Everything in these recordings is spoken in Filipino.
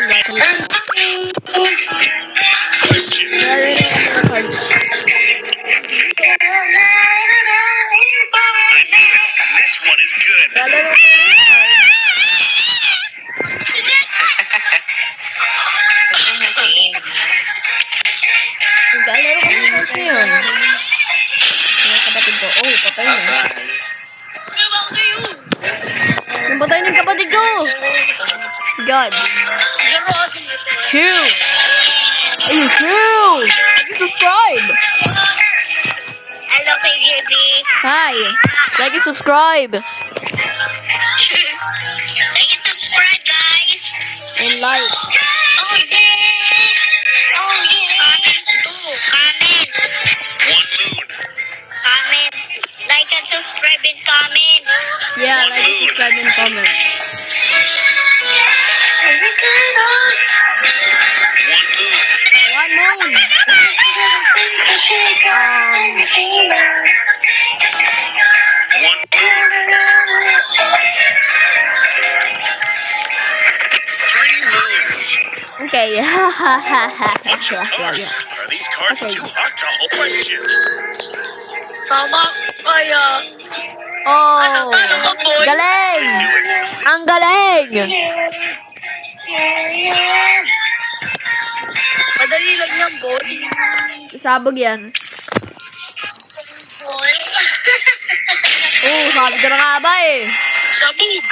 guys. Question. Meron na kami ng cards. This one is good. Lalaro kami ng cards. Lalaro kami ng cards ngayon. Yung kapatid ko. Oh, patay na. Yung patay ng kapatid ko! God. Chill! Ay, chill! Subscribe! Hello, KJB. Hi! Like and subscribe! Like and subscribe, guys. And like. Oh, yeah. Oh, yeah. Comment too. Comment. One moon. Comment. Like and subscribe and comment. Yeah, like and subscribe and comment. One moon. One moon! One moon. Three moons. Okay. Bunch of cards. Are these cards Okay. too hot to hold? Question. Tama kaya. Oh! Galing! Ang galing! Madali lang yan, boy. Sabog yan. Oh, sabi ko na nga ba eh. Sabog.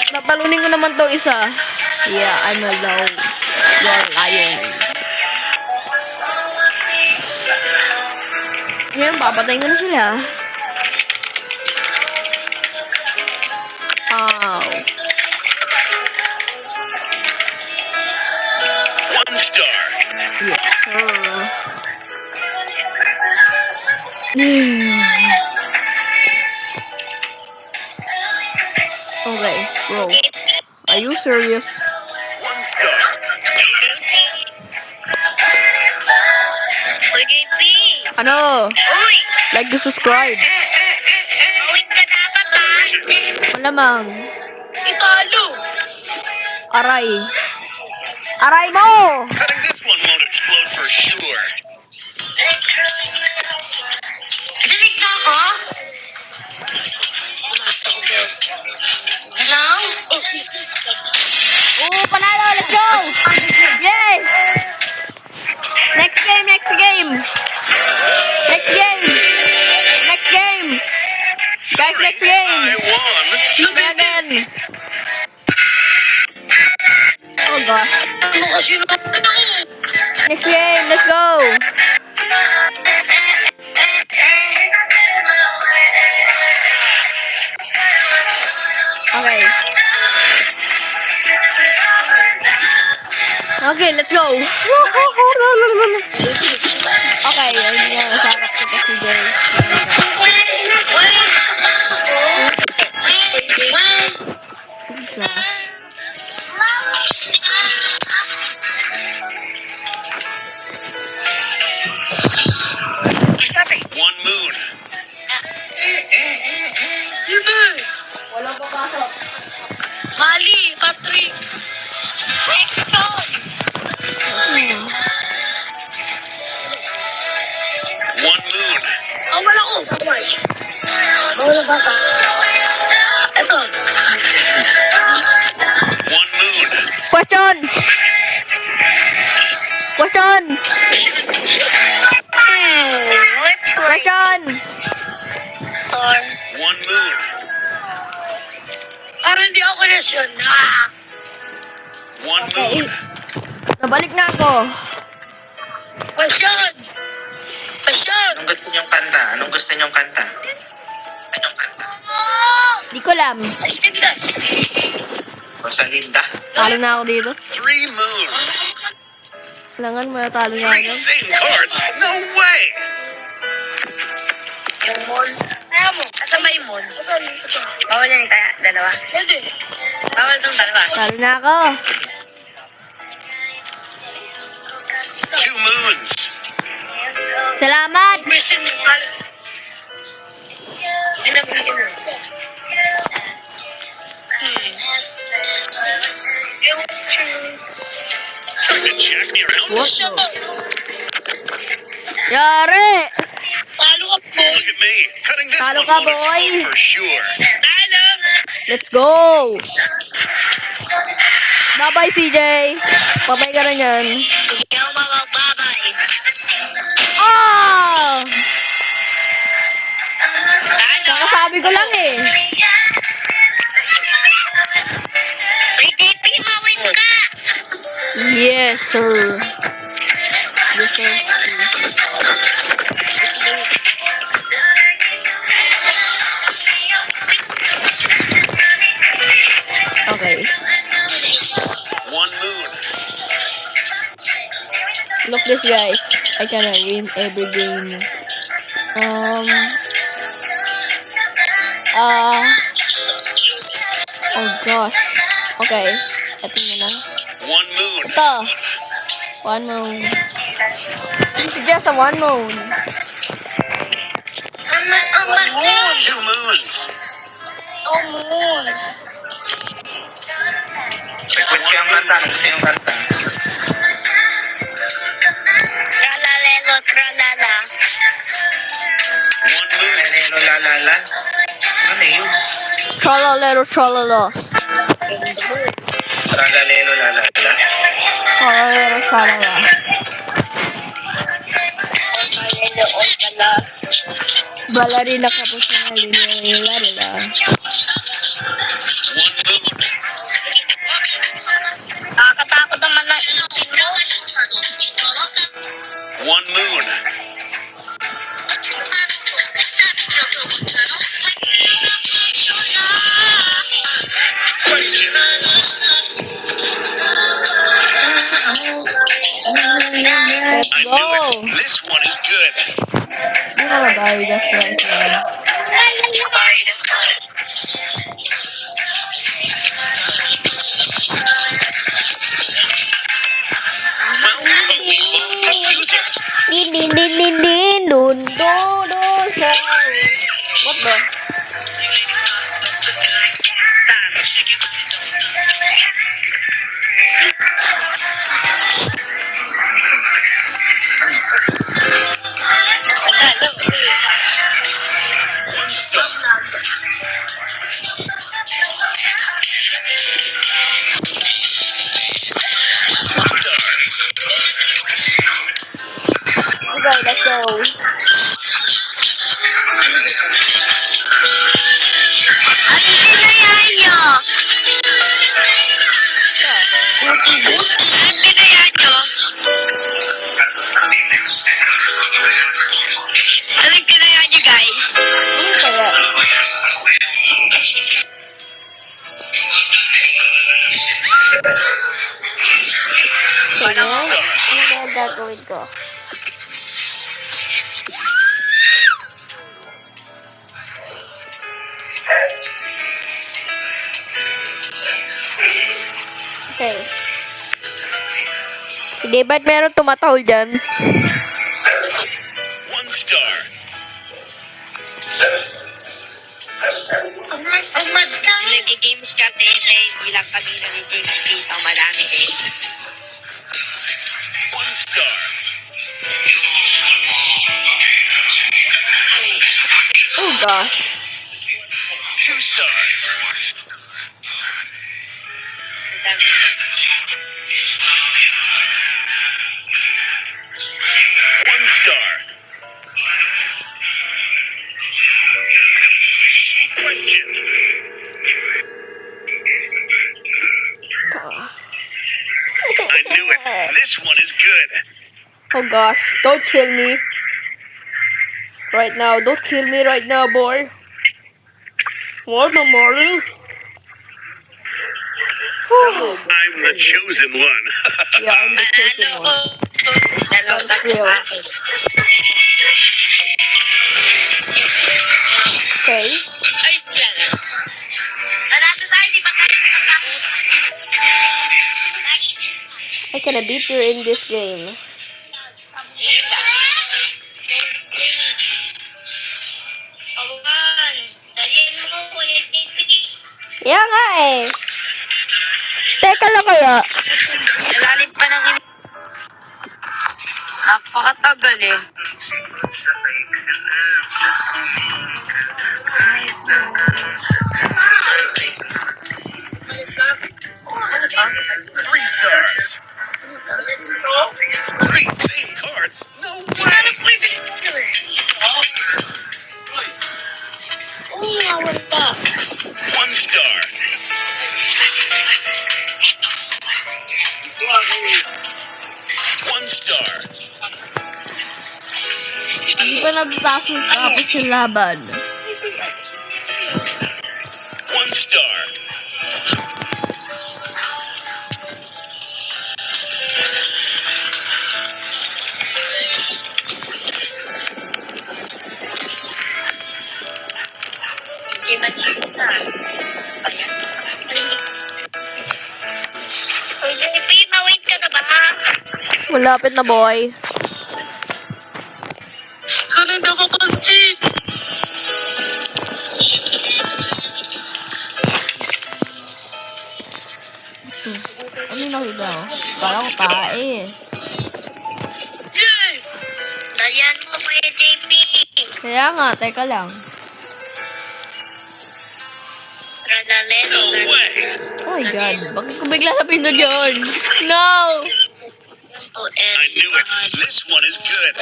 Natalunin ko naman to isa. Yeah, I'm alone. You're lying. Yan, papatayin ko na sila. Ow. One star. Yes, sir. Okay, bro. Are you serious? One star. KJB. Ano? Uy. Like to subscribe. Uwin ka dapat, ha? Malamang. Italo. Aray. Aray mo! Betting this one won't explode for sure. Dinig na ako? Hello? Oo, panalo! Let's go! Yay! Next game, next game! Next game! Next game! Guys, next game! I won. Play again! Oh gosh. Ano kasi na Next game, let's go! Okay. Okay, let's go! Okay, yun nga, nasakap ko kasi guys. One moon. Walang papasok. Mali, Patrick. One moon. Wala ko. Wala ba ka? Ito. One moon. Question! Question! Question! Or, One moon. parang hindi ako lesyon. One Okay. moon. Nabalik na ako. Pasyon! Pasyon! Anong gusto niyong kanta? Anong gusto niyong kanta? Anong kanta? Di ko alam. Askinda! Rosalinda. Talo na ako dito. Three moons. Kailangan mo talo na Three ako. same cards. No way. Yung mon. Ayaw mo. Asan ba yung mon? Bawal yan kaya, dalawa. Hindi. Bawal itong dalawa. Talo na ako. Two moons. Salamat! Mission mo. Hindi na bigyan mo. Yung cheese. Time to check your What outfit. the? Yari! Palo ka po. Look at me. Cutting this Talo one ka, won't explode boy. for sure. Talo. Let's go! Bye-bye, CJ! Bye-bye ka na yan. Hindi ako mabababay. Ah! Talo. Kakasabi ko lang eh. PDP, mawin ka. Yes, sir. Yes, sir. Okay. One moon. Look this, guys. I can win every game. Oh gosh. Okay. Ito na lang. One moon. Ito. One moon. This is just a one moon. Two moons. Oh, moon. Request ko yung kanta. Ano gusto yung kanta? Tralalelo, tralala. One moon. Lelelo lalala. Ano yun? Tralalero, tralala. Tralalelo lalala. Tralalero, tralala. Tralalelo, tralala. Ballerina ka po siya nila. One moon. Nakakatakot naman ng ipin mo. One moon. Question. Let's I go! knew it. This one is good. Hindi na mag-ay, that's right, man. Well, we lost the user. Din, din, din, din, din, dun, do, do, sa. What the? Stars. Okay, let's go. Ano pinayaan nyo? Ano pinayaan nyo? Anong pinayaan nyo, guys? Ano kaya? Kaya, ano kaya gagawin ko? Okay. Sige, ba't meron tumatahol dyan? One star. Nag-games kami eh, hindi lang kami nag-games dito, marami eh. One star. Oh gosh. Two stars. One star. Question. I knew it. This one is good. Oh gosh, don't kill me. Right now, don't kill me right now, boy. What the morning? I'm the chosen one. Yeah, I'm the chosen Ano ko? one. Dalawang Real. tatlo. Okay. Ay, wala. Nanalo tayo, di ba tayo nakatakot? I can beat you in this game. Awan, dalhin mo, Kuya Titi. Yeah nga eh. Teka lang kaya. Ilalim pa ng napakatagal eh. Three stars. Three same cards. No way. One star. One star. Hindi pa natatapos yung laban. One star. Hindi man isa. Ayan. Uy, JP, ma-wait ka na ba? Malapit na, boy. Ganun na ako kantin. Ano yung nakita ko? Kala ko tae eh. Dalian mo kaya, JP. Kaya nga, teka lang. Radalen. No way. Oh my god, bakit ko bigla napindot yun? No! I knew it. This one is good.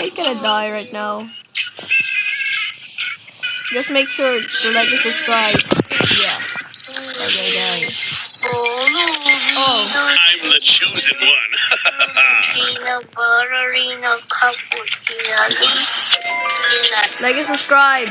I gonna die right now. Just make sure to like and subscribe. Yeah. Die. Oh. I'm the chosen one. Like and subscribe.